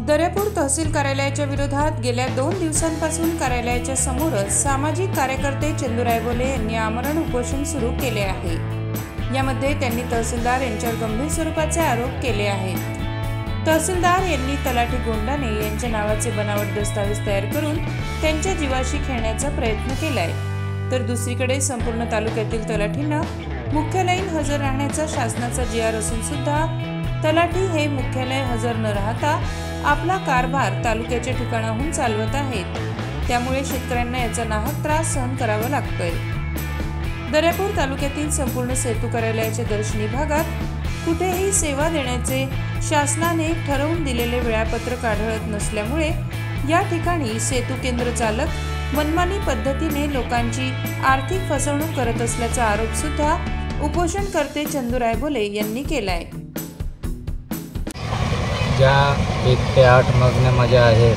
दर्यापूर तहसील कार्यालयाच्या विरोधात गेल्या 2 दिवसांपासून कार्यालयाच्या समोरच सामाजिक कार्यकर्ते चंदू रायबोले यांनी आमरण उपोषण सुरू केले आहे। यामध्ये त्यांनी तहसीलदार यांच्यावर गंभीर स्वरूपाचे आरोप केले आहेत। तहसीलदार यांनी तलाठी गोंडाने यांच्या नावाचे बनावट दस्तावेज तयार करून त्यांच्या जीवाशी खेळण्याचा प्रयत्न केलाय, तर दुसरीकडे संपूर्ण तालुक्यातील तलाठींना मुख्यालयीन हजर राहण्याचा शासनाचा जीआर असून सुद्धा तलाठी हे मुख्यालय हजर न राहता आपला कारभार तालुक्याच्या ठिकाणाहून चालवत आहेत। त्यामुळे शेतकऱ्यांना याचा नाहक त्रास सहन करावा लागतोय। दर्यापूर तालुक्यातील संपूर्ण सेतू कार्यालयाच्या दर्शनी भागात कुठेही सेवा देण्याचे शासनाने ठरवून दिलेले वेळापत्रक आढळत नसल्यामुळे या ठिकाणी सेतू केंद्र चालक मनमानी पद्धतीने लोकांची आर्थिक फसवणूक करत असल्याचा आरोप सुद्धा उपोषणकर्ते चंदू रायबोले यांनी केलाय। ज्या 1 ते 8 मागण्या माझ्या आहेत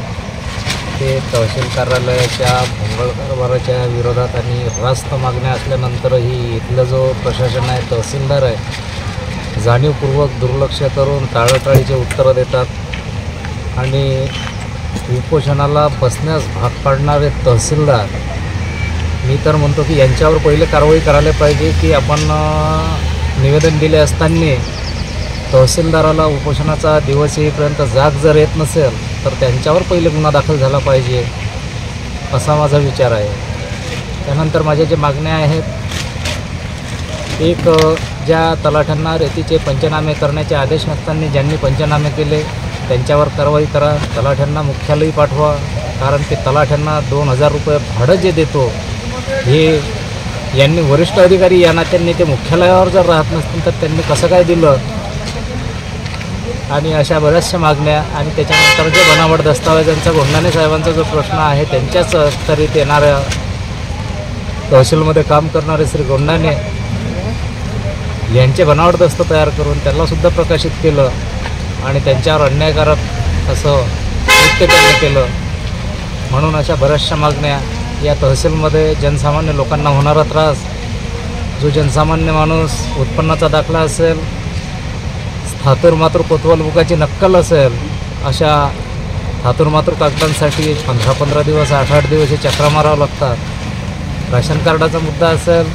ते तहसील कार्यालयाच्या भोंगळ कारभाराच्या विरोधात आणि रास्त मागण्या असल्यानंतरही इथलं जो प्रशासन आहे, तहसीलदार आहे, जाणीवपूर्वक दुर्लक्ष करून टाळाटाळीचे उत्तरं देतात आणि उपोषणाला बसण्यास भाग पाडणारे तहसीलदार, मी तर म्हणतो की यांच्यावर पहिले कारवाई करायला पाहिजे की आपण निवेदन दिले असताना तहसीलदाराला उपोषणाचा दिवस येईपर्यंत जाग जर येत नसेल तर त्यांच्यावर पहिले गुन्हा दाखल झाला पाहिजे, असा माझा विचार आहे। त्यानंतर माझ्या ज्या मागण्या आहेत, एक, ज्या तलाठ्यांना रेतीचे पंचनामे करण्याचे आदेश नसताना ज्यांनी पंचनामे केले त्यांच्यावर कारवाई करा। तलाठ्यांना मुख्यालयी पाठवा, कारण ते तलाठ्यांना 2000 रुपये भाडं जे देतो हे यांनी वरिष्ठ अधिकारी या नात्यांनी ते मुख्यालयावर जर राहत नसतील तर त्यांनी कसं काय दिलं, आणि अशा बऱ्याचशा मागण्या। आणि त्याच्यानंतर जे बनावट दस्तावेजांचा गोंडाने साहेबांचा जो प्रश्न आहे, त्यांच्याच स्तरीत येणाऱ्या तहसीलमध्ये काम करणारे श्री गोंडाने यांचे बनावट दस्त तयार करून त्यालासुद्धा प्रकाशित केलं आणि त्यांच्यावर अन्यायकारक असं कृत्य त्यांनी केलं। म्हणून अशा बऱ्याचशा मागण्या या तहसीलमध्ये जनसामान्य लोकांना होणारा त्रास, जो जनसामान्य माणूस उत्पन्नाचा दाखला असेल, थातुरमातुर कोतवाल बुकाची नक्कल असेल, अशा थातुरमातुर कागदांसाठी 15-15 दिवस 8-8 दिवस हे चक्रा मारावं लागतात। राशन कार्डाचा मुद्दा असेल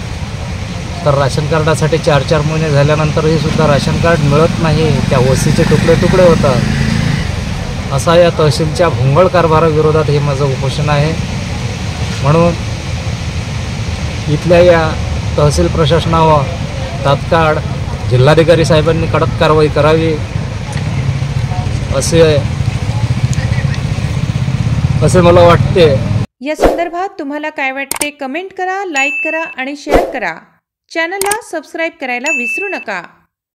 तर राशन कार्डासाठी 4-4 महिने झाल्यानंतरही सुद्धा राशन कार्ड मिळत नाही, त्या ओसीचे तुकडे होतात। असा या तहसीलच्या भोंगळ कारभाराविरोधात हे माझं उपोषण आहे। म्हणून इथल्या या तहसील प्रशासनावर तात्काळ जिल्हाधिकारी साहेबांनी कडक कारवाई करावी असे मला वाटते। या संदर्भात तुम्हाला काय वाटते कमेंट करा, लाईक करा आणि शेअर करा। चॅनलला सबस्क्राईब करायला विसरू नका।